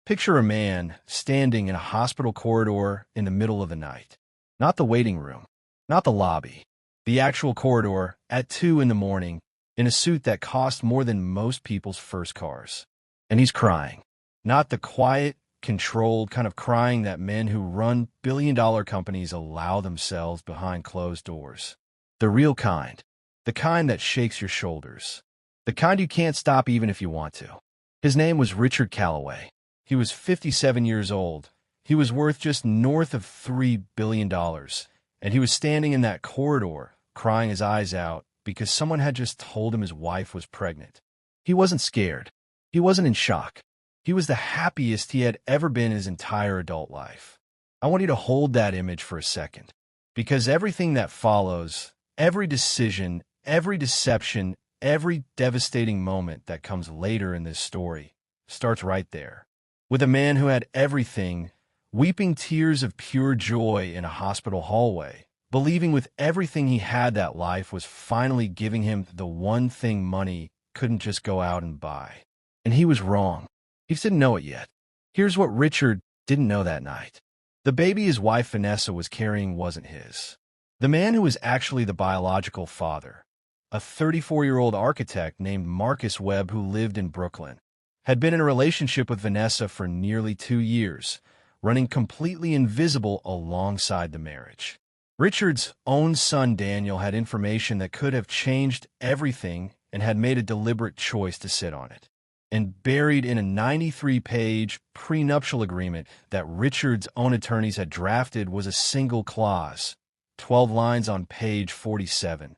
Picture a man standing in a hospital corridor in the middle of the night. Not the waiting room, not the lobby, the actual corridor at 2 in the morning in a suit that cost more than most people's first cars. And he's crying. Not the quiet, controlled kind of crying that men who run billion-dollar companies allow themselves behind closed doors. The real kind. The kind that shakes your shoulders. The kind you can't stop even if you want to. His name was Richard Calloway. He was 57 years old. He was worth just north of $3 billion. And he was standing in that corridor, crying his eyes out because someone had just told him his wife was pregnant. He wasn't scared. He wasn't in shock. He was the happiest he had ever been in his entire adult life. I want you to hold that image for a second, because everything that follows, every decision, every deception, every devastating moment that comes later in this story starts right there, with a man who had everything, weeping tears of pure joy in a hospital hallway, believing with everything he had that life was finally giving him the one thing money couldn't just go out and buy. And he was wrong. He didn't know it yet. Here's what Richard didn't know that night. The baby his wife Vanessa was carrying wasn't his. The man who was actually the biological father, a 34-year-old architect named Marcus Webb who lived in Brooklyn, had been in a relationship with Vanessa for nearly 2 years, running completely invisible alongside the marriage. Richard's own son Daniel had information that could have changed everything and had made a deliberate choice to sit on it. And buried in a 93-page prenuptial agreement that Richard's own attorneys had drafted was a single clause, 12 lines on page 47,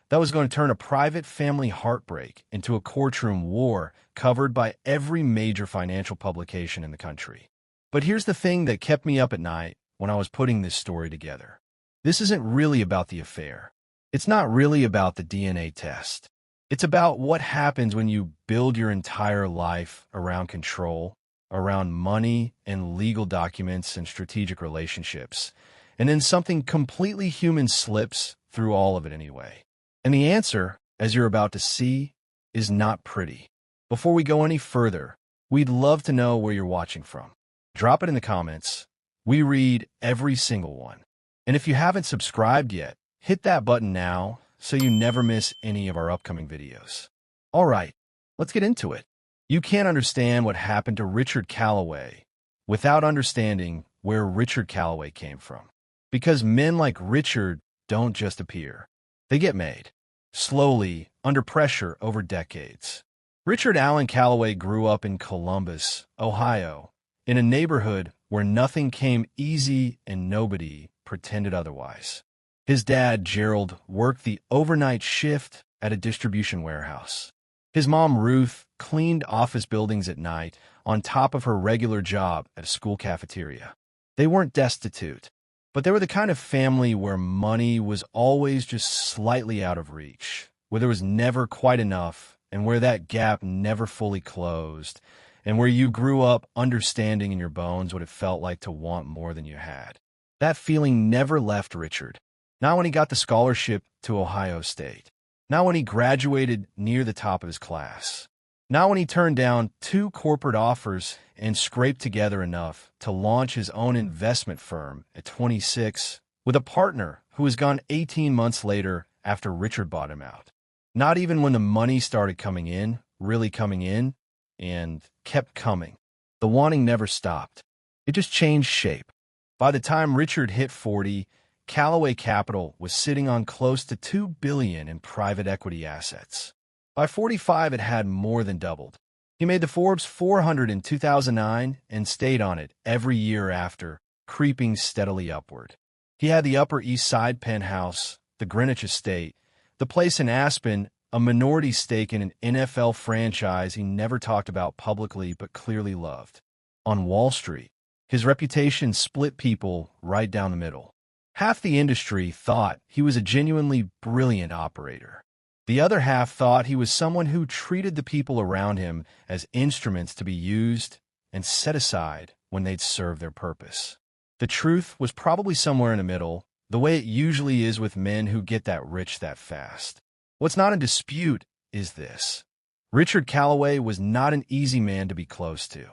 that was going to turn a private family heartbreak into a courtroom war covered by every major financial publication in the country. But here's the thing that kept me up at night when I was putting this story together. This isn't really about the affair. It's not really about the DNA test. It's about what happens when you build your entire life around control, around money and legal documents and strategic relationships, and then something completely human slips through all of it anyway. And the answer, as you're about to see, is not pretty. Before we go any further, we'd love to know where you're watching from. Drop it in the comments. We read every single one. And if you haven't subscribed yet, hit that button now so you never miss any of our upcoming videos. All right, let's get into it. You can't understand what happened to Richard Calloway without understanding where Richard Calloway came from. Because men like Richard don't just appear. They get made. Slowly, under pressure over decades. Richard Allen Calloway grew up in Columbus, Ohio, in a neighborhood where nothing came easy and nobody pretended otherwise. His dad, Gerald, worked the overnight shift at a distribution warehouse. His mom, Ruth, cleaned office buildings at night on top of her regular job at a school cafeteria. They weren't destitute, but they were the kind of family where money was always just slightly out of reach, where there was never quite enough, and where that gap never fully closed, and where you grew up understanding in your bones what it felt like to want more than you had. That feeling never left Richard. Not when he got the scholarship to Ohio State. Not when he graduated near the top of his class. Not when he turned down 2 corporate offers and scraped together enough to launch his own investment firm at 26 with a partner who was gone 18 months later after Richard bought him out. Not even when the money started coming in, really coming in, and kept coming. The wanting never stopped. It just changed shape. By the time Richard hit 40, Calloway Capital was sitting on close to $2 billion in private equity assets. By 45, it had more than doubled. He made the Forbes 400 in 2009 and stayed on it every year after, creeping steadily upward. He had the Upper East Side penthouse, the Greenwich estate, the place in Aspen, a minority stake in an NFL franchise he never talked about publicly but clearly loved. On Wall Street, his reputation split people right down the middle. Half the industry thought he was a genuinely brilliant operator. The other half thought he was someone who treated the people around him as instruments to be used and set aside when they'd serve their purpose. The truth was probably somewhere in the middle, the way it usually is with men who get that rich that fast. What's not in dispute is this. Richard Calloway was not an easy man to be close to.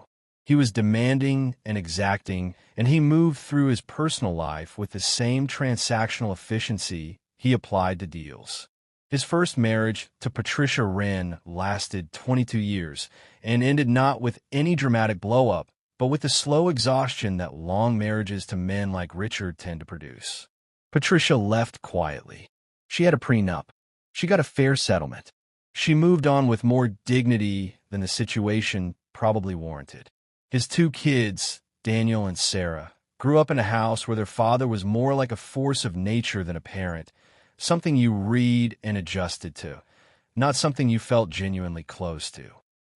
He was demanding and exacting, and he moved through his personal life with the same transactional efficiency he applied to deals. His first marriage to Patricia Wren lasted 22 years and ended not with any dramatic blow-up, but with the slow exhaustion that long marriages to men like Richard tend to produce. Patricia left quietly. She had a prenup. She got a fair settlement. She moved on with more dignity than the situation probably warranted. His two kids, Daniel and Sarah, grew up in a house where their father was more like a force of nature than a parent, something you read and adjusted to, not something you felt genuinely close to.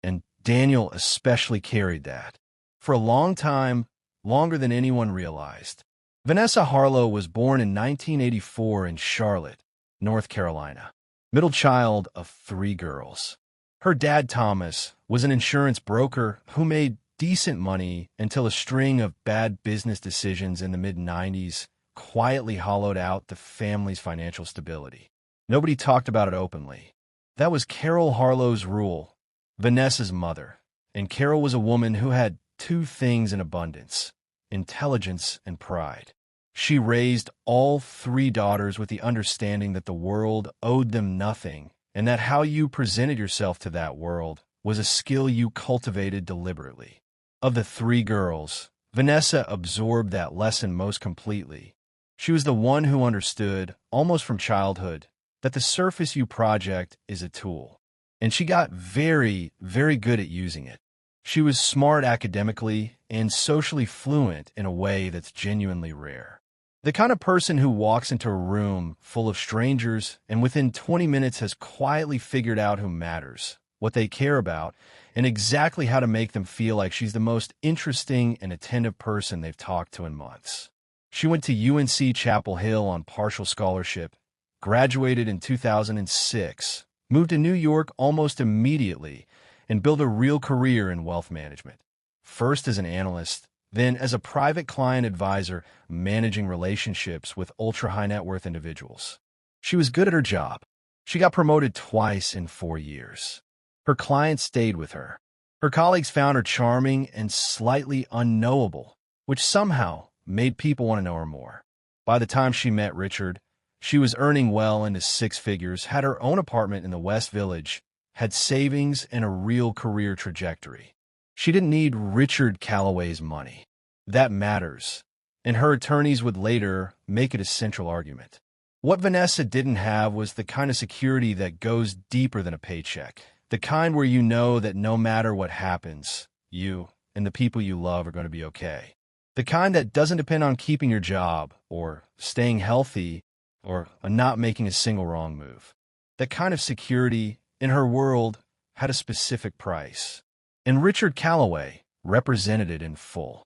And Daniel especially carried that. For a long time, longer than anyone realized. Vanessa Harlow was born in 1984 in Charlotte, North Carolina, middle child of 3 girls. Her dad, Thomas, was an insurance broker who made decent money until a string of bad business decisions in the mid-90s quietly hollowed out the family's financial stability. Nobody talked about it openly. That was Carol Harlow's rule, Vanessa's mother. And Carol was a woman who had 2 things in abundance: intelligence and pride. She raised all 3 daughters with the understanding that the world owed them nothing, and that how you presented yourself to that world was a skill you cultivated deliberately. Of the 3 girls, Vanessa absorbed that lesson most completely. She was the one who understood, almost from childhood, that the surface you project is a tool. And she got very, very good at using it. She was smart academically and socially fluent in a way that's genuinely rare. The kind of person who walks into a room full of strangers and within 20 minutes has quietly figured out who matters, what they care about, and exactly how to make them feel like she's the most interesting and attentive person they've talked to in months. She went to UNC Chapel Hill on partial scholarship, graduated in 2006, moved to New York almost immediately, and built a real career in wealth management. First as an analyst, then as a private client advisor managing relationships with ultra-high net worth individuals. She was good at her job. She got promoted twice in 4 years. Her clients stayed with her. Her colleagues found her charming and slightly unknowable, which somehow made people want to know her more. By the time she met Richard, she was earning well into 6 figures, had her own apartment in the West Village, had savings and a real career trajectory. She didn't need Richard Calloway's money. That matters, and her attorneys would later make it a central argument. What Vanessa didn't have was the kind of security that goes deeper than a paycheck, the kind where you know that no matter what happens, you and the people you love are going to be okay. The kind that doesn't depend on keeping your job or staying healthy or not making a single wrong move. That kind of security, in her world, had a specific price. And Richard Calloway represented it in full.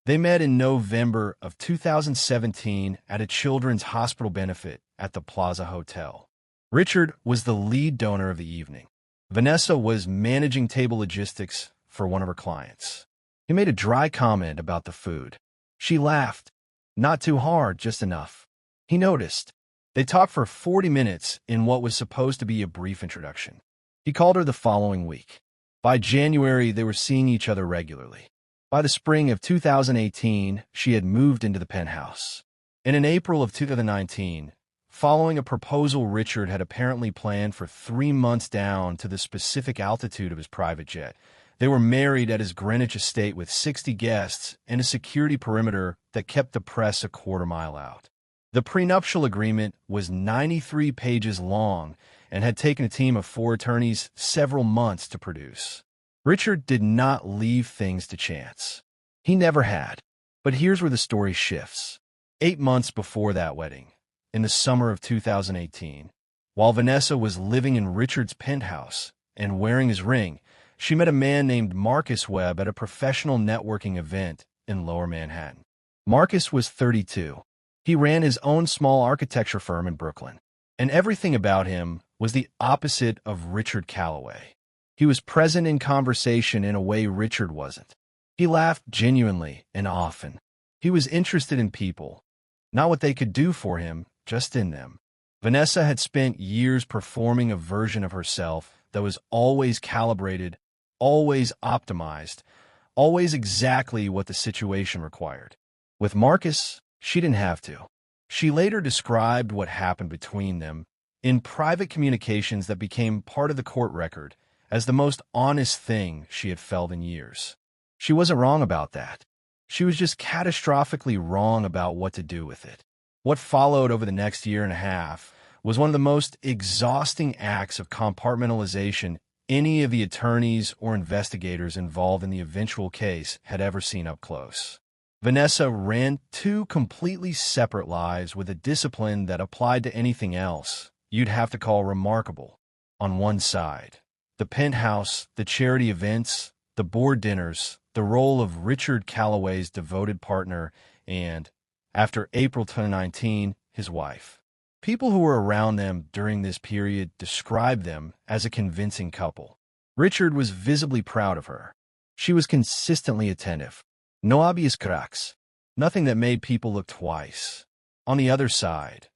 They met in November of 2017 at a children's hospital benefit at the Plaza Hotel. Richard was the lead donor of the evening. Vanessa was managing table logistics for one of her clients. He made a dry comment about the food. She laughed. Not too hard, just enough. He noticed. They talked for 40 minutes in what was supposed to be a brief introduction. He called her the following week. By January, they were seeing each other regularly. By the spring of 2018, she had moved into the penthouse. And in April of 2019, following a proposal Richard had apparently planned for 3 months down to the specific altitude of his private jet, they were married at his Greenwich estate with 60 guests and a security perimeter that kept the press a quarter-mile out. The prenuptial agreement was 93 pages long and had taken a team of 4 attorneys several months to produce. Richard did not leave things to chance. He never had. But here's where the story shifts. 8 months before that wedding, in the summer of 2018, while Vanessa was living in Richard's penthouse and wearing his ring, she met a man named Marcus Webb at a professional networking event in Lower Manhattan. Marcus was 32. He ran his own small architecture firm in Brooklyn, and everything about him was the opposite of Richard Calloway. He was present in conversation in a way Richard wasn't. He laughed genuinely and often. He was interested in people, not what they could do for him, just in them. Vanessa had spent years performing a version of herself that was always calibrated, always optimized, always exactly what the situation required. With Marcus, she didn't have to. She later described what happened between them in private communications that became part of the court record as the most honest thing she had felt in years. She wasn't wrong about that. She was just catastrophically wrong about what to do with it. What followed over the next year and a half was one of the most exhausting acts of compartmentalization any of the attorneys or investigators involved in the eventual case had ever seen up close. Vanessa ran two completely separate lives with a discipline that applied to anything else you'd have to call remarkable. On one side, the penthouse, the charity events, the board dinners, the role of Richard Calloway's devoted partner, and, after April 2019, his wife. People who were around them during this period described them as a convincing couple. Richard was visibly proud of her. She was consistently attentive. No obvious cracks. Nothing that made people look twice. On the other side,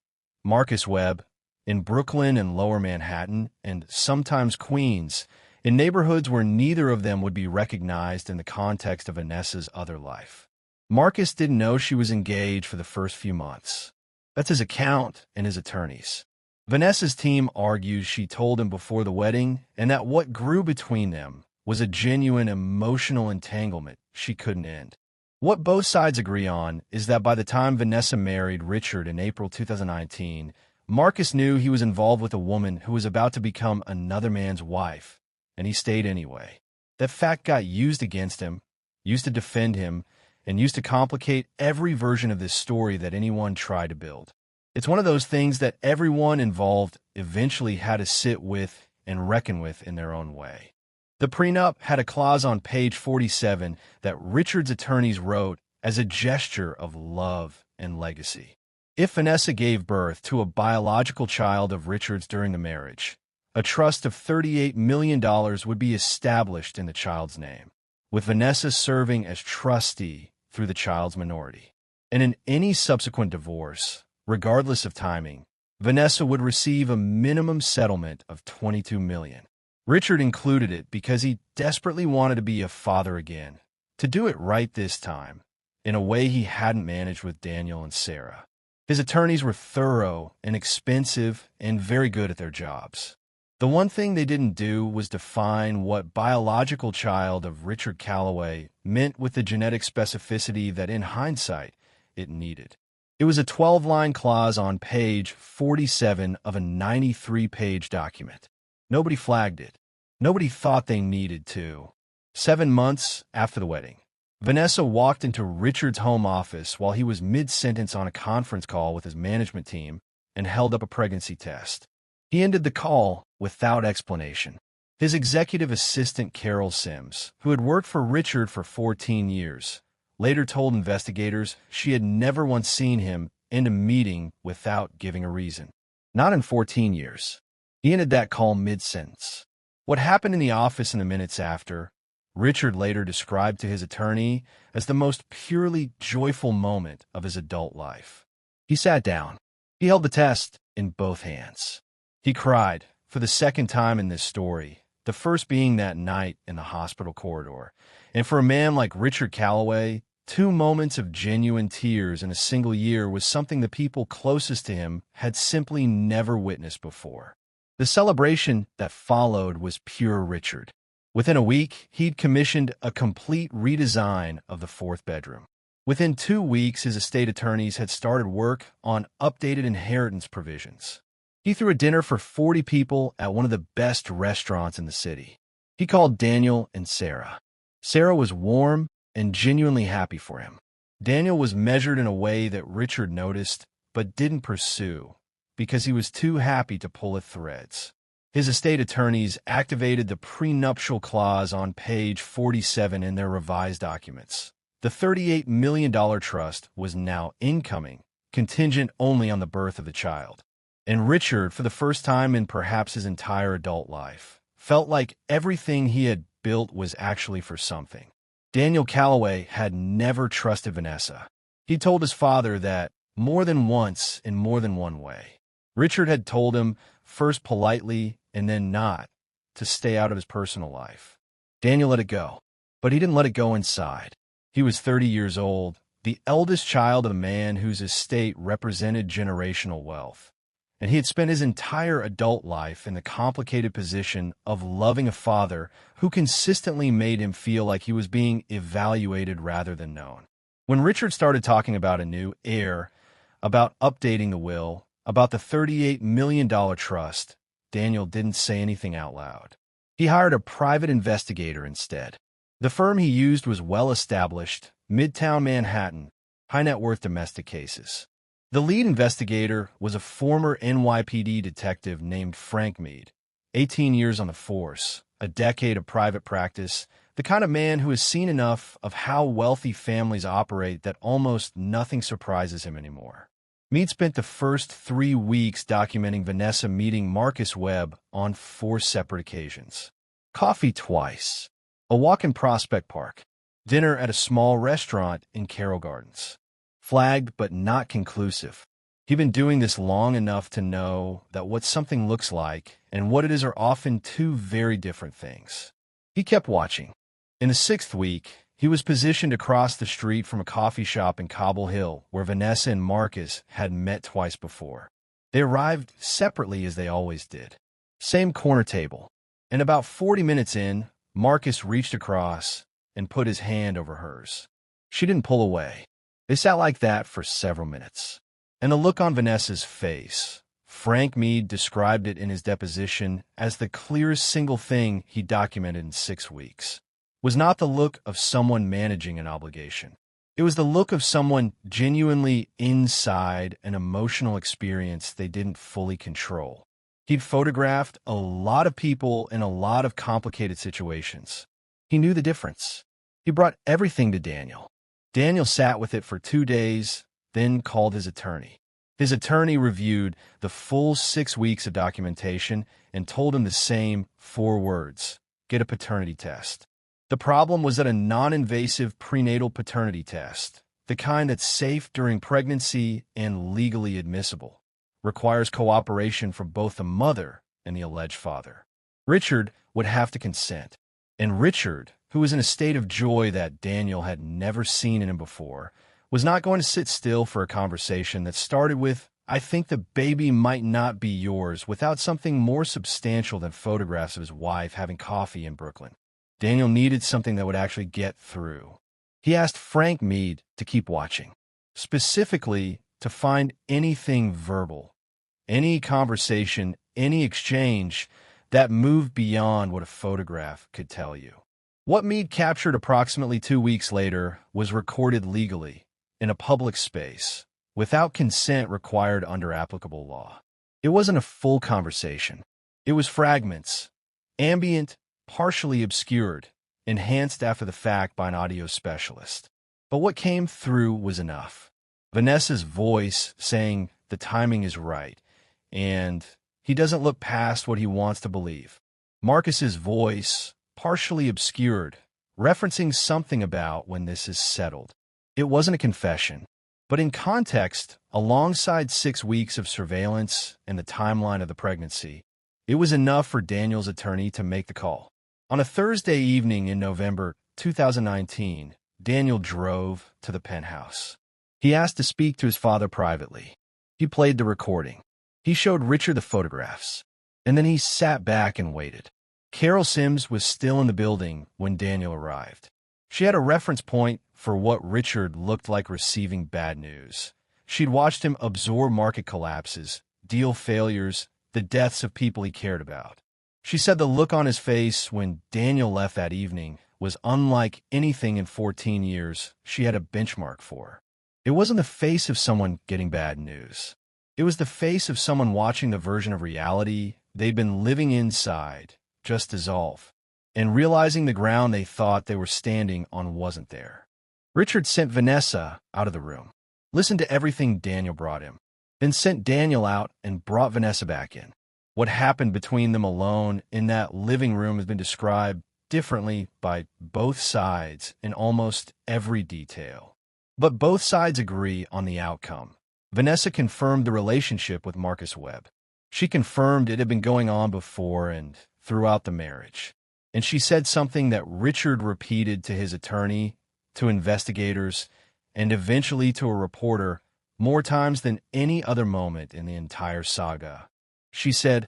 Marcus Webb, in Brooklyn and Lower Manhattan, and sometimes Queens, in neighborhoods where neither of them would be recognized in the context of Vanessa's other life. Marcus didn't know she was engaged for the first few months. That's his account and his attorneys. Vanessa's team argues she told him before the wedding, and that what grew between them was a genuine emotional entanglement she couldn't end. What both sides agree on is that by the time Vanessa married Richard in April 2019, Marcus knew he was involved with a woman who was about to become another man's wife, and he stayed anyway. That fact got used against him, used to defend him, and used to complicate every version of this story that anyone tried to build. It's one of those things that everyone involved eventually had to sit with and reckon with in their own way. The prenup had a clause on page 47 that Richard's attorneys wrote as a gesture of love and legacy. If Vanessa gave birth to a biological child of Richard's during the marriage, a trust of $38 million would be established in the child's name, with Vanessa serving as trustee through the child's minority. And in any subsequent divorce, regardless of timing, Vanessa would receive a minimum settlement of $22 million. Richard included it because he desperately wanted to be a father again, to do it right this time, in a way he hadn't managed with Daniel and Sarah. His attorneys were thorough and expensive and very good at their jobs. The one thing they didn't do was define what biological child of Richard Calloway meant with the genetic specificity that, in hindsight, it needed. It was a 12-line clause on page 47 of a 93-page document. Nobody flagged it. Nobody thought they needed to. 7 months after the wedding, Vanessa walked into Richard's home office while he was mid-sentence on a conference call with his management team and held up a pregnancy test. He ended the call without explanation. His executive assistant, Carol Sims, who had worked for Richard for 14 years, later told investigators she had never once seen him end a meeting without giving a reason. Not in 14 years. He ended that call mid-sentence. What happened in the office in the minutes after, Richard later described to his attorney as the most purely joyful moment of his adult life. He sat down. He held the test in both hands. He cried for the second time in this story, the first being that night in the hospital corridor. And for a man like Richard Calloway, 2 moments of genuine tears in a single year was something the people closest to him had simply never witnessed before. The celebration that followed was pure Richard. Within a week, he'd commissioned a complete redesign of the 4th bedroom. Within 2 weeks, his estate attorneys had started work on updated inheritance provisions. He threw a dinner for 40 people at one of the best restaurants in the city. He called Daniel and Sarah. Sarah was warm and genuinely happy for him. Daniel was measured in a way that Richard noticed but didn't pursue because he was too happy to pull at threads. His estate attorneys activated the prenuptial clause on page 47 in their revised documents. The $38 million trust was now incoming, contingent only on the birth of the child. And Richard, for the first time in perhaps his entire adult life, felt like everything he had built was actually for something. Daniel Calloway had never trusted Vanessa. He told his father that more than once in more than one way. Richard had told him, first politely and then not, to stay out of his personal life. Daniel let it go. But he didn't let it go inside. He was 30 years old, the eldest child of a man whose estate represented generational wealth. And he had spent his entire adult life in the complicated position of loving a father who consistently made him feel like he was being evaluated rather than known. When Richard started talking about a new heir, about updating the will, about the $38 million trust, Daniel didn't say anything out loud. He hired a private investigator instead. The firm he used was well-established, Midtown Manhattan, high-net-worth domestic cases. The lead investigator was a former NYPD detective named Frank Mead, 18 years on the force, a decade of private practice, the kind of man who has seen enough of how wealthy families operate that almost nothing surprises him anymore. Mead spent the first 3 weeks documenting Vanessa meeting Marcus Webb on 4 separate occasions. Coffee twice, a walk in Prospect Park, dinner at a small restaurant in Carroll Gardens. Flagged but not conclusive. He'd been doing this long enough to know that what something looks like and what it is are often 2 very different things. He kept watching. In the 6th week, he was positioned across the street from a coffee shop in Cobble Hill where Vanessa and Marcus had met twice before. They arrived separately as they always did. Same corner table. And about 40 minutes in, Marcus reached across and put his hand over hers. She didn't pull away. They sat like that for several minutes. And the look on Vanessa's face, Frank Mead described it in his deposition as the clearest single thing he documented in 6 weeks, was not the look of someone managing an obligation. It was the look of someone genuinely inside an emotional experience they didn't fully control. He'd photographed a lot of people in a lot of complicated situations. He knew the difference. He brought everything to Daniel. Daniel sat with it for 2 days, then called his attorney. His attorney reviewed the full 6 weeks of documentation and told him the same 4 words: get a paternity test. The problem was that a non-invasive prenatal paternity test, the kind that's safe during pregnancy and legally admissible, requires cooperation from both the mother and the alleged father. Richard would have to consent, and Richard, who was in a state of joy that Daniel had never seen in him before, was not going to sit still for a conversation that started with, "I think the baby might not be yours," without something more substantial than photographs of his wife having coffee in Brooklyn. Daniel needed something that would actually get through. He asked Frank Mead to keep watching, specifically to find anything verbal, any conversation, any exchange that moved beyond what a photograph could tell you. What Mead captured approximately 2 weeks later was recorded legally, in a public space, without consent required under applicable law. It wasn't a full conversation. It was fragments, ambient, partially obscured, enhanced after the fact by an audio specialist. But what came through was enough. Vanessa's voice saying the timing is right, and he doesn't look past what he wants to believe. Marcus's voice, partially obscured, referencing something about when this is settled. It wasn't a confession, but in context, alongside 6 weeks of surveillance and the timeline of the pregnancy, it was enough for Daniel's attorney to make the call. On a Thursday evening in November 2019, Daniel drove to the penthouse. He asked to speak to his father privately. He played the recording. He showed Richard the photographs, and then he sat back and waited. Carol Sims was still in the building when Daniel arrived. She had a reference point for what Richard looked like receiving bad news. She'd watched him absorb market collapses, deal failures, the deaths of people he cared about. She said the look on his face when Daniel left that evening was unlike anything in 14 years she had a benchmark for. It wasn't the face of someone getting bad news. It was the face of someone watching the version of reality they'd been living inside just dissolve, and realizing the ground they thought they were standing on wasn't there. Richard sent Vanessa out of the room, listened to everything Daniel brought him, then sent Daniel out and brought Vanessa back in. What happened between them alone in that living room has been described differently by both sides in almost every detail. But both sides agree on the outcome. Vanessa confirmed the relationship with Marcus Webb. She confirmed it had been going on before and throughout the marriage. and she said something that Richard repeated to his attorney, to investigators, and eventually to a reporter more times than any other moment in the entire saga. She said,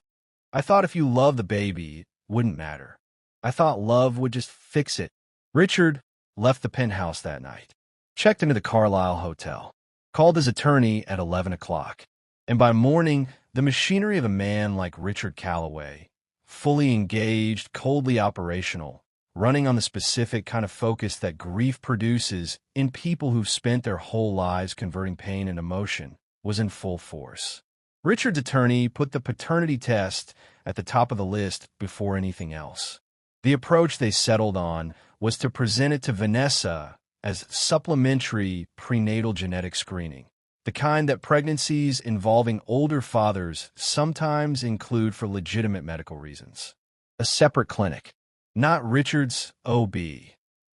"I thought if you love the baby, it wouldn't matter. I thought love would just fix it." Richard left the penthouse that night, checked into the Carlisle Hotel, called his attorney at 11 o'clock, and by morning, the machinery of a man like Richard Calloway, fully engaged, coldly operational, running on the specific kind of focus that grief produces in people who've spent their whole lives converting pain into emotion, was in full force. Richard's attorney put the paternity test at the top of the list before anything else. The approach they settled on was to present it to Vanessa as supplementary prenatal genetic screening, the kind that pregnancies involving older fathers sometimes include for legitimate medical reasons. A separate clinic, not Richard's OB.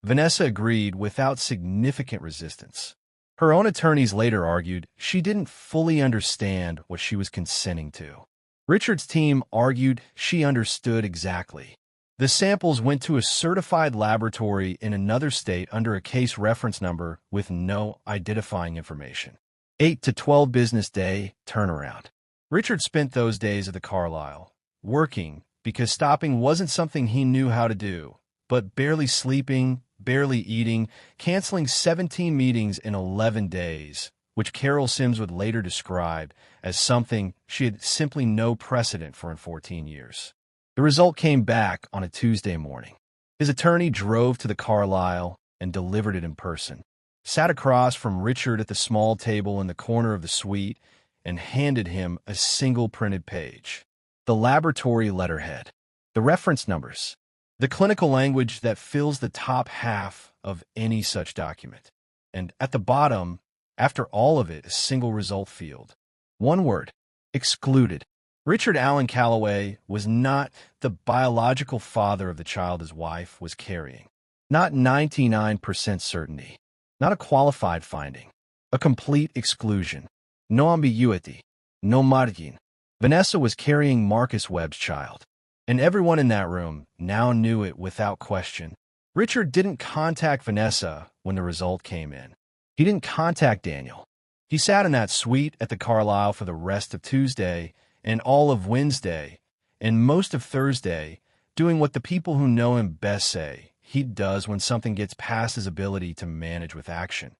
Vanessa agreed without significant resistance. Her own attorneys later argued she didn't fully understand what she was consenting to. Richard's team argued she understood exactly. The samples went to a certified laboratory in another state under a case reference number with no identifying information. 8 to 12 business day turnaround. Richard spent those days at the Carlisle, working because stopping wasn't something he knew how to do, but barely sleeping, barely eating, canceling 17 meetings in 11 days, which Carol Sims would later describe as something she had simply no precedent for in 14 years. The result came back on a Tuesday morning. His attorney drove to the Carlisle and delivered it in person, sat across from Richard at the small table in the corner of the suite, and handed him a single printed page. The laboratory letterhead, the reference numbers, the clinical language that fills the top half of any such document. And at the bottom, after all of it, a single result field. One word, excluded. Richard Allen Calloway was not the biological father of the child his wife was carrying. Not 99% certainty. Not a qualified finding. A complete exclusion. No ambiguity. No margin. Vanessa was carrying Marcus Webb's child, and everyone in that room now knew it without question. Richard didn't contact Vanessa when the result came in. He didn't contact Daniel. He sat in that suite at the Carlisle for the rest of Tuesday and all of Wednesday and most of Thursday, doing what the people who know him best say he does when something gets past his ability to manage with action.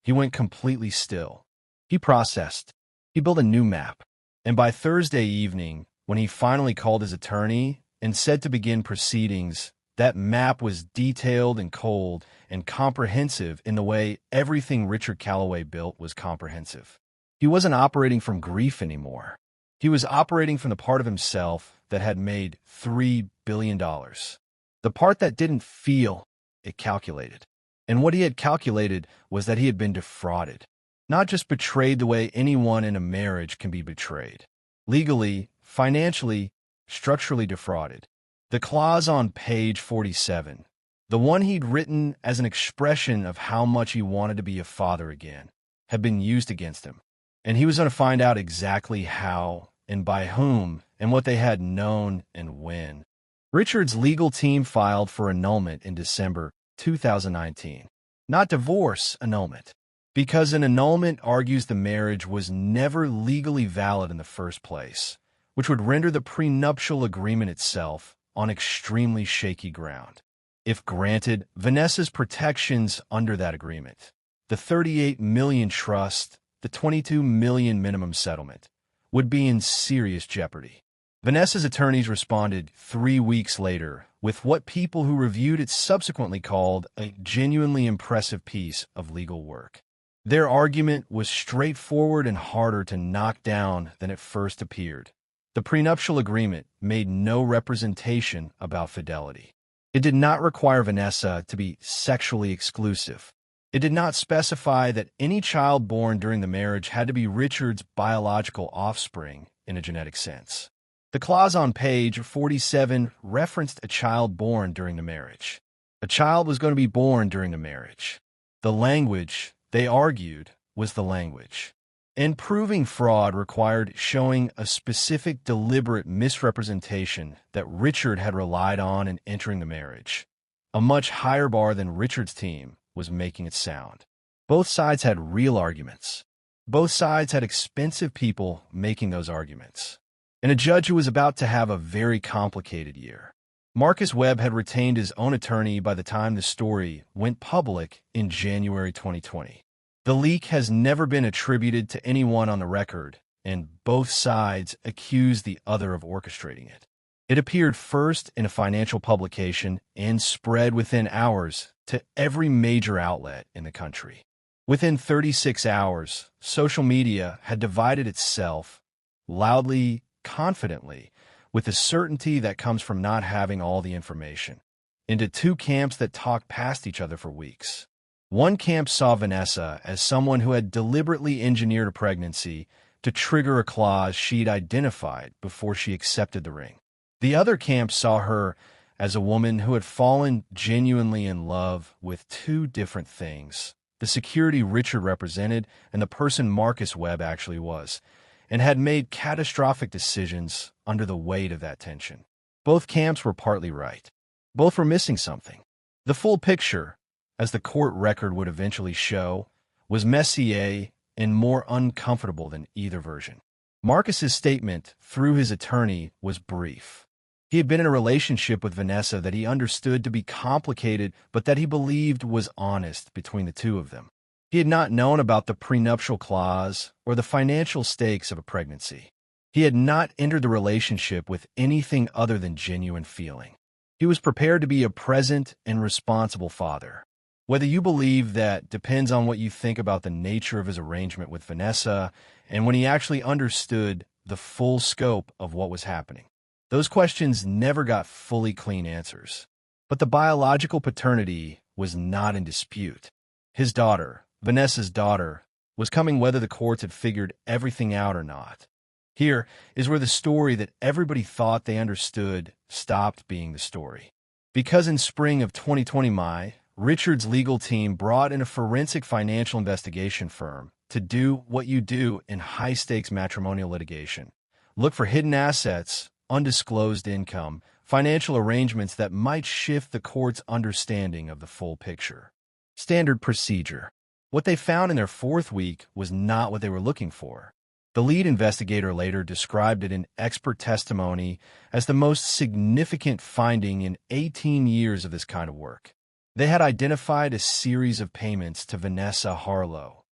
He went completely still. He processed. He built a new map. And by Thursday evening, when he finally called his attorney and said to begin proceedings, that map was detailed and cold and comprehensive in the way everything Richard Calloway built was comprehensive. He wasn't operating from grief anymore. He was operating from the part of himself that had made $3 billion. The part that didn't feel, it calculated. And what he had calculated was that he had been defrauded. Not just betrayed the way anyone in a marriage can be betrayed. Legally, financially, structurally defrauded. The clause on page 47, the one he'd written as an expression of how much he wanted to be a father again, had been used against him. And he was going to find out exactly how and by whom and what they had known and when. Richard's legal team filed for annulment in December 2019. Not divorce, annulment. Because an annulment argues the marriage was never legally valid in the first place, which would render the prenuptial agreement itself on extremely shaky ground. If granted, Vanessa's protections under that agreement, the $38 million trust, the $22 million minimum settlement, would be in serious jeopardy. Vanessa's attorneys responded 3 weeks later with what people who reviewed it subsequently called a genuinely impressive piece of legal work. Their argument was straightforward and harder to knock down than it first appeared. The prenuptial agreement made no representation about fidelity. It did not require Vanessa to be sexually exclusive. It did not specify that any child born during the marriage had to be Richard's biological offspring in a genetic sense. The clause on page 47 referenced a child born during the marriage. A child was going to be born during the marriage. The language, they argued, was the language. And proving fraud required showing a specific deliberate misrepresentation that Richard had relied on in entering the marriage, a much higher bar than Richard's team was making it sound. Both sides had real arguments. Both sides had expensive people making those arguments. And a judge who was about to have a very complicated year. Marcus Webb had retained his own attorney by the time the story went public in January 2020. The leak has never been attributed to anyone on the record, and both sides accused the other of orchestrating it. It appeared first in a financial publication and spread within hours to every major outlet in the country. Within 36 hours, social media had divided itself loudly, confidently, with the certainty that comes from not having all the information, into two camps that talked past each other for weeks. One camp saw Vanessa as someone who had deliberately engineered a pregnancy to trigger a clause she'd identified before she accepted the ring. The other camp saw her as a woman who had fallen genuinely in love with two different things: the security Richard represented and the person Marcus Webb actually was, and had made catastrophic decisions under the weight of that tension. Both camps were partly right. Both were missing something. The full picture, as the court record would eventually show, was messier and more uncomfortable than either version. Marcus's statement, through his attorney, was brief. He had been in a relationship with Vanessa that he understood to be complicated, but that he believed was honest between the two of them. He had not known about the prenuptial clause or the financial stakes of a pregnancy. He had not entered the relationship with anything other than genuine feeling. He was prepared to be a present and responsible father. Whether you believe that depends on what you think about the nature of his arrangement with Vanessa and when he actually understood the full scope of what was happening. Those questions never got fully clean answers. But the biological paternity was not in dispute. His daughter, Vanessa's daughter, was coming whether the courts had figured everything out or not. Here is where the story that everybody thought they understood stopped being the story. Because in spring of 2020, Richard's legal team brought in a forensic financial investigation firm to do what you do in high-stakes matrimonial litigation. Look for hidden assets, undisclosed income, financial arrangements that might shift the court's understanding of the full picture. Standard procedure. What they found in their fourth week was not what they were looking for. The lead investigator later described it in expert testimony as the most significant finding in 18 years of this kind of work. They had identified a series of payments to Vanessa Harlow,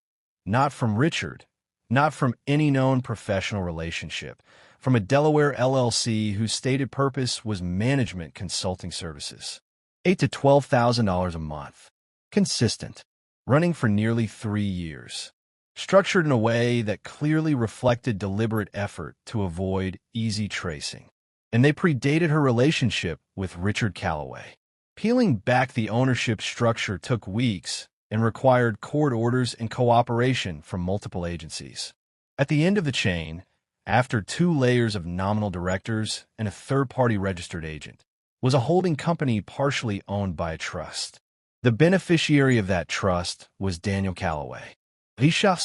not from Richard, not from any known professional relationship, from a Delaware LLC whose stated purpose was management consulting services. $8,000 to $12,000 a month. Consistent. Running for nearly 3 years. Structured in a way that clearly reflected deliberate effort to avoid easy tracing. And they predated her relationship with Richard Calloway. Peeling back the ownership structure took weeks and required court orders and cooperation from multiple agencies. At the end of the chain, after 2 layers of nominal directors and a third-party registered agent, was a holding company partially owned by a trust. The beneficiary of that trust was Daniel Calloway. Richard,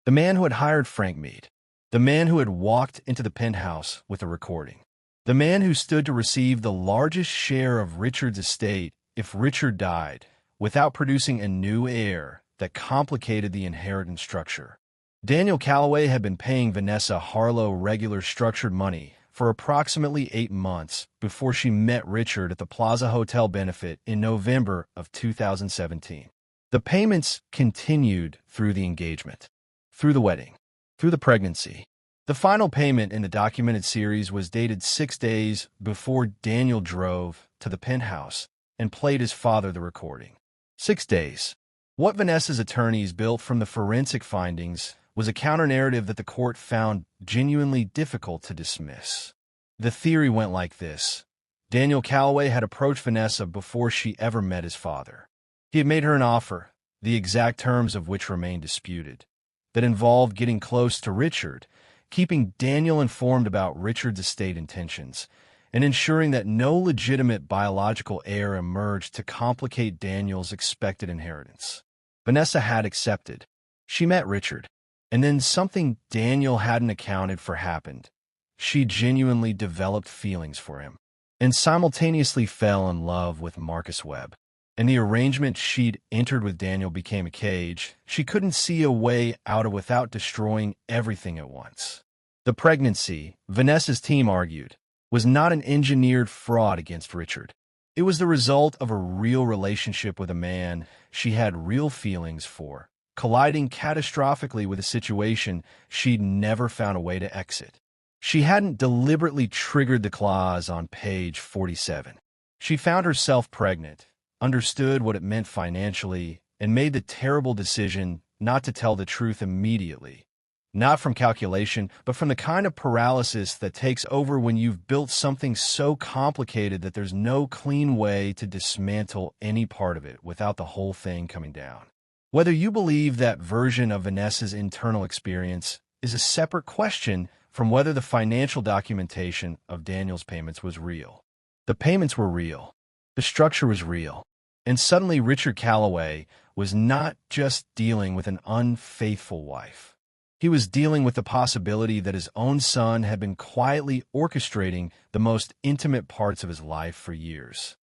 the man who had hired Frank Mead, the man who had walked into the penthouse with a recording, the man who stood to receive the largest share of Richard's estate if Richard died, without producing a new heir that complicated the inheritance structure. Daniel Calloway had been paying Vanessa Harlow regular structured money for approximately 8 months before she met Richard at the Plaza Hotel benefit in November of 2017. The payments continued through the engagement, through the wedding, through the pregnancy. The final payment in the documented series was dated 6 days before Daniel drove to the penthouse and played his father the recording. 6 days. What Vanessa's attorneys built from the forensic findings was a counter-narrative that the court found genuinely difficult to dismiss. The theory went like this. Daniel Calloway had approached Vanessa before she ever met his father. He had made her an offer, the exact terms of which remained disputed, that involved getting close to Richard, keeping Daniel informed about Richard's estate intentions, and ensuring that no legitimate biological heir emerged to complicate Daniel's expected inheritance. Vanessa had accepted. She met Richard. And then something Daniel hadn't accounted for happened. She genuinely developed feelings for him, and simultaneously fell in love with Marcus Webb. And the arrangement she'd entered with Daniel became a cage she couldn't see a way out of without destroying everything at once. The pregnancy, Vanessa's team argued, was not an engineered fraud against Richard. It was the result of a real relationship with a man she had real feelings for, colliding catastrophically with a situation she'd never found a way to exit. She hadn't deliberately triggered the clause on page 47. She found herself pregnant, understood what it meant financially, and made the terrible decision not to tell the truth immediately. Not from calculation, but from the kind of paralysis that takes over when you've built something so complicated that there's no clean way to dismantle any part of it without the whole thing coming down. Whether you believe that version of Vanessa's internal experience is a separate question from whether the financial documentation of Daniel's payments was real. The payments were real. The structure was real. And suddenly Richard Calloway was not just dealing with an unfaithful wife. He was dealing with the possibility that his own son had been quietly orchestrating the most intimate parts of his life for years.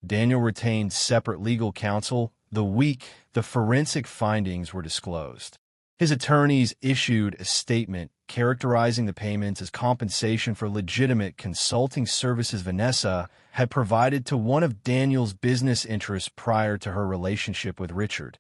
Daniel retained separate legal counsel the week the forensic findings were disclosed. His attorneys issued a statement characterizing the payments as compensation for legitimate consulting services Vanessa had provided to one of Daniel's business interests prior to her relationship with Richard,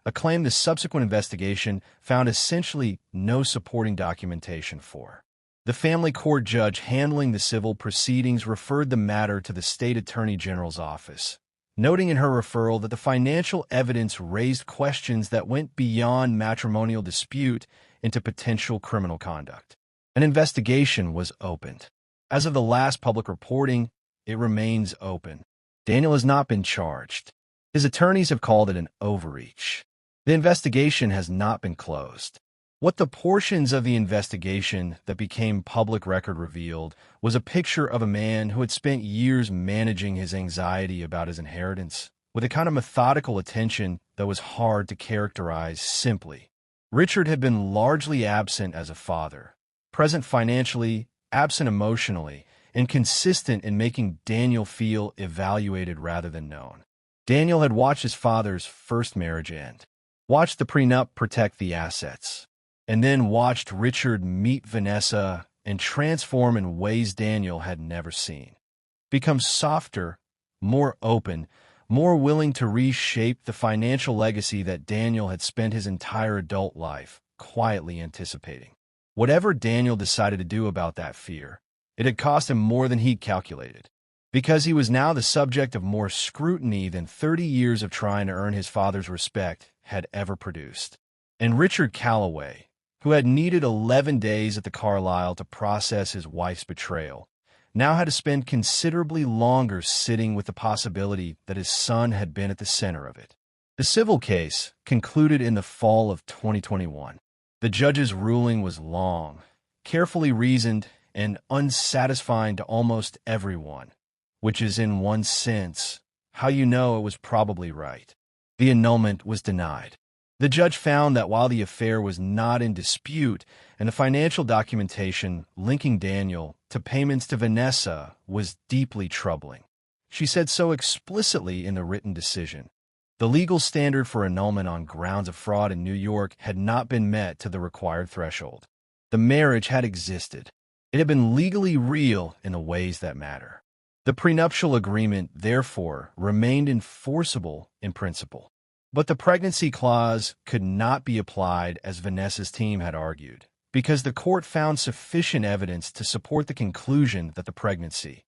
a claim the subsequent investigation found essentially no supporting documentation for. The family court judge handling the civil proceedings referred the matter to the state attorney general's office, noting in her referral that the financial evidence raised questions that went beyond matrimonial dispute into potential criminal conduct. An investigation was opened. As of the last public reporting, it remains open. Daniel has not been charged. His attorneys have called it an overreach. The investigation has not been closed. What the portions of the investigation that became public record revealed was a picture of a man who had spent years managing his anxiety about his inheritance, with a kind of methodical attention that was hard to characterize simply. Richard had been largely absent as a father, present financially, absent emotionally, and consistent in making Daniel feel evaluated rather than known. Daniel had watched his father's first marriage end, watched the prenup protect the assets, and then watched Richard meet Vanessa and transform in ways Daniel had never seen. Become softer, more open, more willing to reshape the financial legacy that Daniel had spent his entire adult life quietly anticipating. Whatever Daniel decided to do about that fear, it had cost him more than he'd calculated, because he was now the subject of more scrutiny than 30 years of trying to earn his father's respect had ever produced. And Richard Calloway, who had needed 11 days at the Carlisle to process his wife's betrayal, now had to spend considerably longer sitting with the possibility that his son had been at the center of it. The civil case concluded in the fall of 2021. The judge's ruling was long, carefully reasoned, and unsatisfying to almost everyone, which is in one sense how you know it was probably right. The annulment was denied. The judge found that while the affair was not in dispute and the financial documentation linking Daniel to payments to Vanessa was deeply troubling, she said so explicitly in the written decision, the legal standard for annulment on grounds of fraud in New York had not been met to the required threshold. The marriage had existed. It had been legally real in the ways that matter. The prenuptial agreement, therefore, remained enforceable in principle. But the pregnancy clause could not be applied as Vanessa's team had argued, because the court found sufficient evidence to support the conclusion that the pregnancy,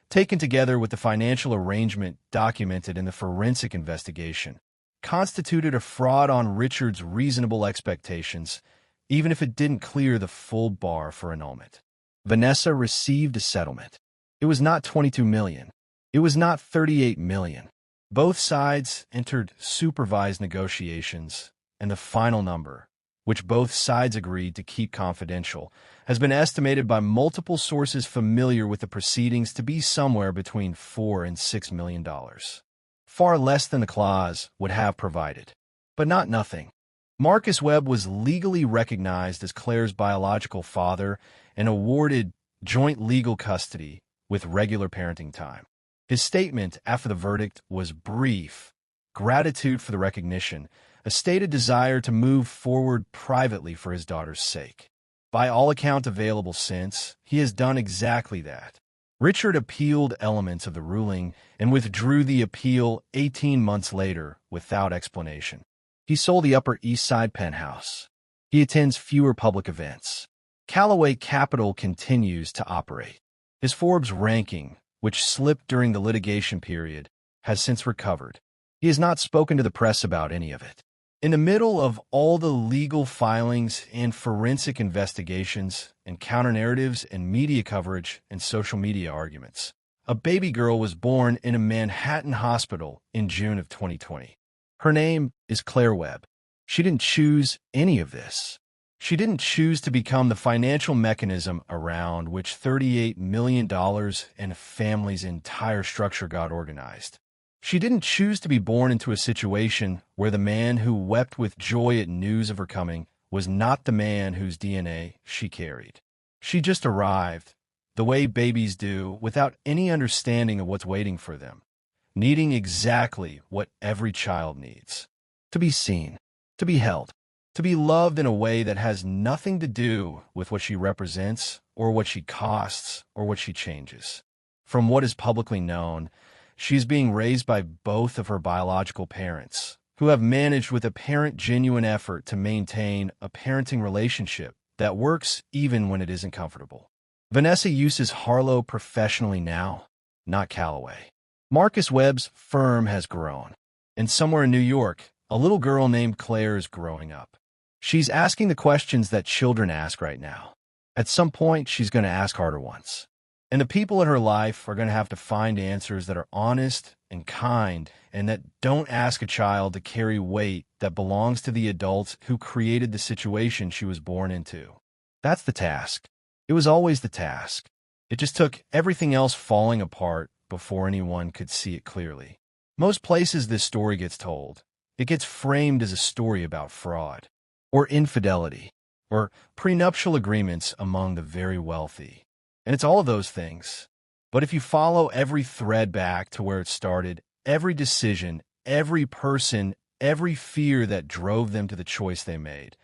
taken together with the financial arrangement documented in the forensic investigation, constituted a fraud on Richard's reasonable expectations, even if it didn't clear the full bar for annulment. Vanessa received a settlement. It was not $22 million. It was not $38 million. Both sides entered supervised negotiations, and the final number, which both sides agreed to keep confidential, has been estimated by multiple sources familiar with the proceedings to be somewhere between $4 and $6 million. Far less than the clause would have provided, but not nothing. Marcus Webb was legally recognized as Claire's biological father and awarded joint legal custody with regular parenting time. His statement after the verdict was brief: gratitude for the recognition, a stated desire to move forward privately for his daughter's sake. By all accounts available since, he has done exactly that. Richard appealed elements of the ruling and withdrew the appeal 18 months later without explanation. He sold the Upper East Side penthouse. He attends fewer public events. Calloway Capital continues to operate. His Forbes ranking, which slipped during the litigation period, has since recovered. He has not spoken to the press about any of it. In the middle of all the legal filings and forensic investigations and counter-narratives and media coverage and social media arguments, a baby girl was born in a Manhattan hospital in June of 2020. Her name is Claire Webb. She didn't choose any of this. She didn't choose to become the financial mechanism around which $38 million and a family's entire structure got organized. She didn't choose to be born into a situation where the man who wept with joy at news of her coming was not the man whose DNA she carried. She just arrived, the way babies do, without any understanding of what's waiting for them, needing exactly what every child needs: to be seen, to be held, to be loved in a way that has nothing to do with what she represents or what she costs or what she changes. From what is publicly known, she's being raised by both of her biological parents, who have managed with apparent genuine effort to maintain a parenting relationship that works even when it isn't comfortable. Vanessa uses Harlow professionally now, not Calloway. Marcus Webb's firm has grown, and somewhere in New York, a little girl named Claire is growing up. She's asking the questions that children ask right now. At some point, she's going to ask harder ones. And the people in her life are going to have to find answers that are honest and kind and that don't ask a child to carry weight that belongs to the adults who created the situation she was born into. That's the task. It was always the task. It just took everything else falling apart before anyone could see it clearly. Most places this story gets told, it gets framed as a story about fraud, or infidelity, or prenuptial agreements among the very wealthy. And it's all of those things. But if you follow every thread back to where it started, every decision, every person, every fear that drove them to the choice they made,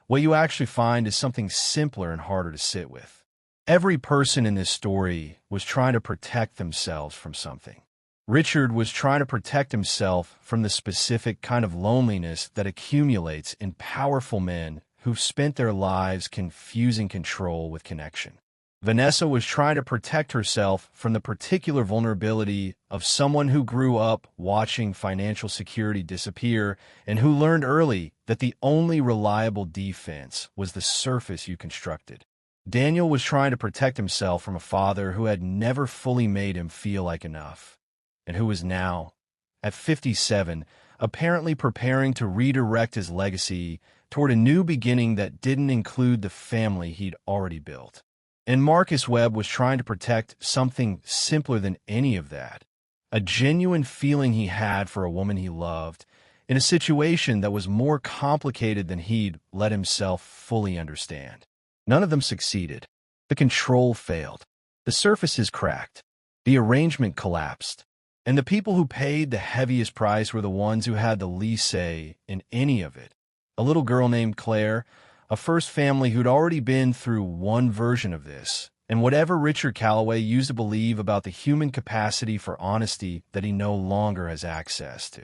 what you actually find is something simpler and harder to sit with. Every person in this story was trying to protect themselves from something. Richard was trying to protect himself from the specific kind of loneliness that accumulates in powerful men who've spent their lives confusing control with connection. Vanessa was trying to protect herself from the particular vulnerability of someone who grew up watching financial security disappear and who learned early that the only reliable defense was the surface you constructed. Daniel was trying to protect himself from a father who had never fully made him feel like enough, and who was now, at 57, apparently preparing to redirect his legacy toward a new beginning that didn't include the family he'd already built. And Marcus Webb was trying to protect something simpler than any of that, a genuine feeling he had for a woman he loved in a situation that was more complicated than he'd let himself fully understand. None of them succeeded. The control failed. The surfaces cracked. The arrangement collapsed. And the people who paid the heaviest price were the ones who had the least say in any of it. A little girl named Claire, a first family who'd already been through one version of this, and whatever Richard Calloway used to believe about the human capacity for honesty that he no longer has access to.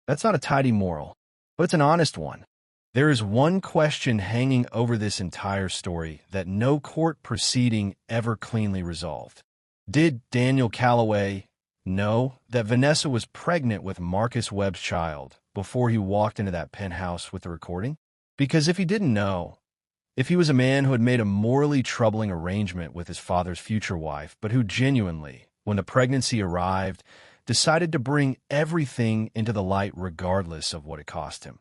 That's not a tidy moral, but it's an honest one. There is one question hanging over this entire story that no court proceeding ever cleanly resolved. Did Daniel Calloway know that Vanessa was pregnant with Marcus Webb's child before he walked into that penthouse with the recording? Because if he didn't know, if he was a man who had made a morally troubling arrangement with his father's future wife, but who genuinely, when the pregnancy arrived, decided to bring everything into the light regardless of what it cost him,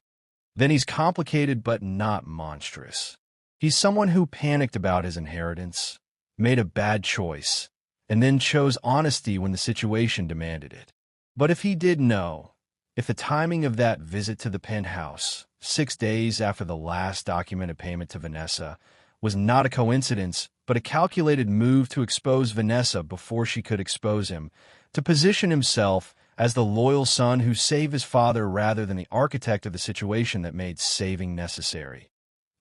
then he's complicated but not monstrous. He's someone who panicked about his inheritance, made a bad choice, and then chose honesty when the situation demanded it. But if he did know, If the timing of that visit to the penthouse, 6 days after the last documented payment to Vanessa, was not a coincidence, but a calculated move to expose Vanessa before she could expose him, to position himself as the loyal son who saved his father rather than the architect of the situation that made saving necessary,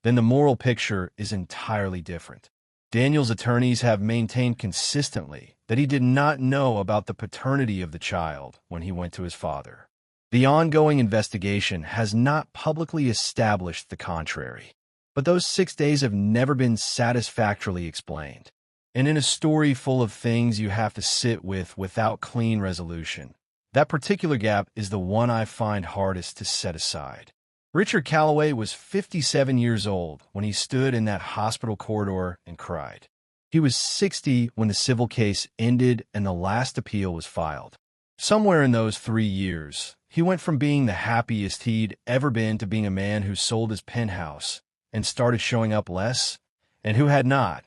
then the moral picture is entirely different. Daniel's attorneys have maintained consistently that he did not know about the paternity of the child when he went to his father. The ongoing investigation has not publicly established the contrary, but those 6 days have never been satisfactorily explained. And in a story full of things you have to sit with without clean resolution, that particular gap is the one I find hardest to set aside. Richard Calloway was 57 years old when he stood in that hospital corridor and cried. He was 60 when the civil case ended and the last appeal was filed. Somewhere in those 3 years, he went from being the happiest he'd ever been to being a man who sold his penthouse and started showing up less, and who had not,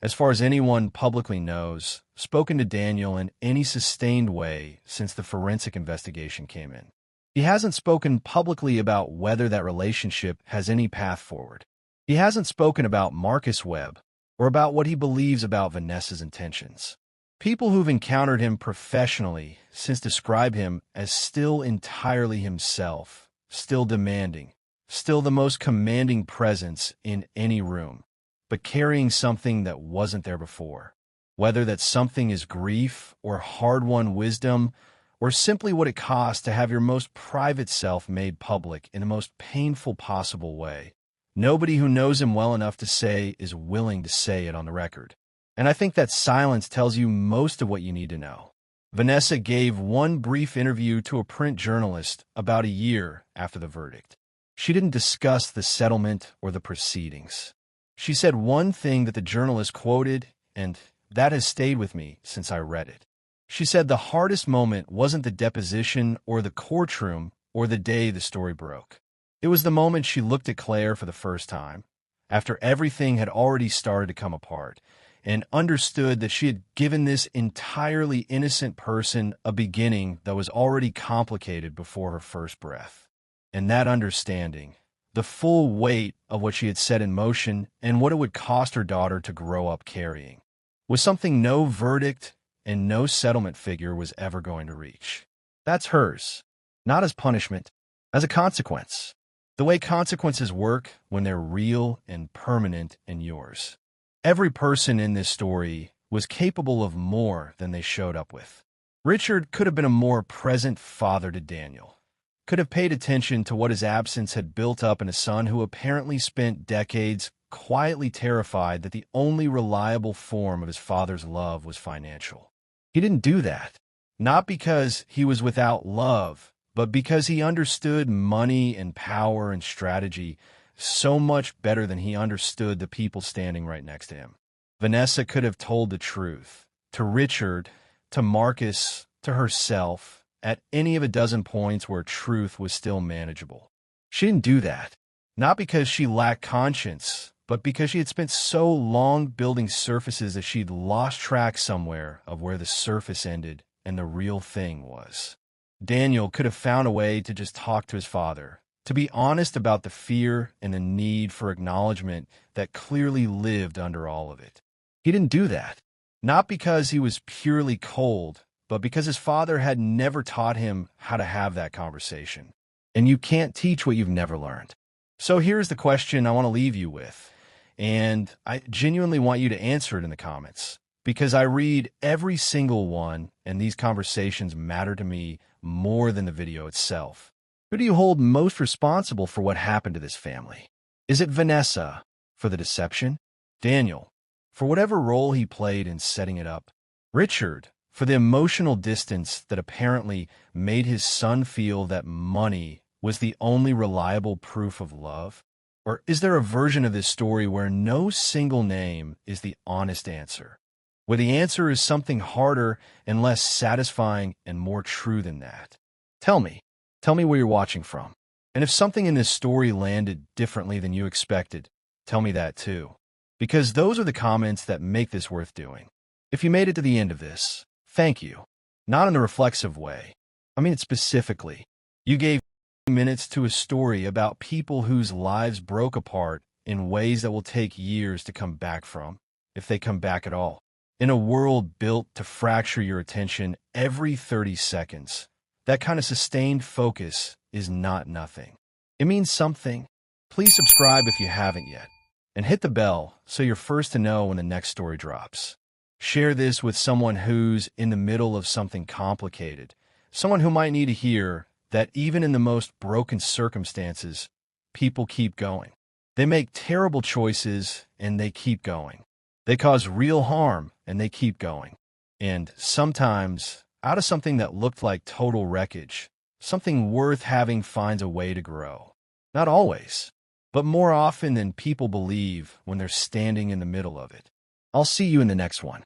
as far as anyone publicly knows, spoken to Daniel in any sustained way since the forensic investigation came in. He hasn't spoken publicly about whether that relationship has any path forward. He hasn't spoken about Marcus Webb or about what he believes about Vanessa's intentions. People who've encountered him professionally since describe him as still entirely himself, still demanding, still the most commanding presence in any room, but carrying something that wasn't there before. Whether that something is grief or hard-won wisdom, or simply what it costs to have your most private self made public in the most painful possible way, nobody who knows him well enough to say is willing to say it on the record. And I think that silence tells you most of what you need to know. Vanessa gave one brief interview to a print journalist about a year after the verdict. She didn't discuss the settlement or the proceedings. She said one thing that the journalist quoted, and that has stayed with me since I read it. She said the hardest moment wasn't the deposition or the courtroom or the day the story broke. It was the moment she looked at Claire for the first time, after everything had already started to come apart, and understood that she had given this entirely innocent person a beginning that was already complicated before her first breath. And that understanding, the full weight of what she had set in motion and what it would cost her daughter to grow up carrying, was something no verdict and no settlement figure was ever going to reach. That's hers, not as punishment, as a consequence. The way consequences work when they're real and permanent and yours. Every person in this story was capable of more than they showed up with. Richard could have been a more present father to Daniel, could have paid attention to what his absence had built up in a son who apparently spent decades quietly terrified that the only reliable form of his father's love was financial. He didn't do that, not because he was without love, but because he understood money and power and strategy so much better than he understood the people standing right next to him. Vanessa could have told the truth to Richard, to Marcus, to herself, at any of a dozen points where truth was still manageable. She didn't do that, not because she lacked conscience, but because she had spent so long building surfaces that she'd lost track somewhere of where the surface ended and the real thing was. Daniel could have found a way to just talk to his father, to be honest about the fear and the need for acknowledgement that clearly lived under all of it. He didn't do that, not because he was purely cold, but because his father had never taught him how to have that conversation. And you can't teach what you've never learned. So here's the question I want to leave you with, and I genuinely want you to answer it in the comments, because I read every single one, and these conversations matter to me more than the video itself. Who do you hold most responsible for what happened to this family? Is it Vanessa for the deception? Daniel for whatever role he played in setting it up? Richard for the emotional distance that apparently made his son feel that money was the only reliable proof of love? Or is there a version of this story where no single name is the honest answer, where the answer is something harder and less satisfying and more true than that? Tell me where you're watching from. And if something in this story landed differently than you expected, tell me that too. Because those are the comments that make this worth doing. If you made it to the end of this, thank you. Not in a reflexive way. I mean it specifically. You gave minutes to a story about people whose lives broke apart in ways that will take years to come back from, if they come back at all. In a world built to fracture your attention every 30 seconds, that kind of sustained focus is not nothing. It means something. Please subscribe if you haven't yet, and hit the bell so you're first to know when the next story drops. Share this with someone who's in the middle of something complicated, someone who might need to hear that even in the most broken circumstances, people keep going. They make terrible choices and they keep going. They cause real harm and they keep going. And sometimes, out of something that looked like total wreckage, something worth having finds a way to grow. Not always, but more often than people believe when they're standing in the middle of it. I'll see you in the next one.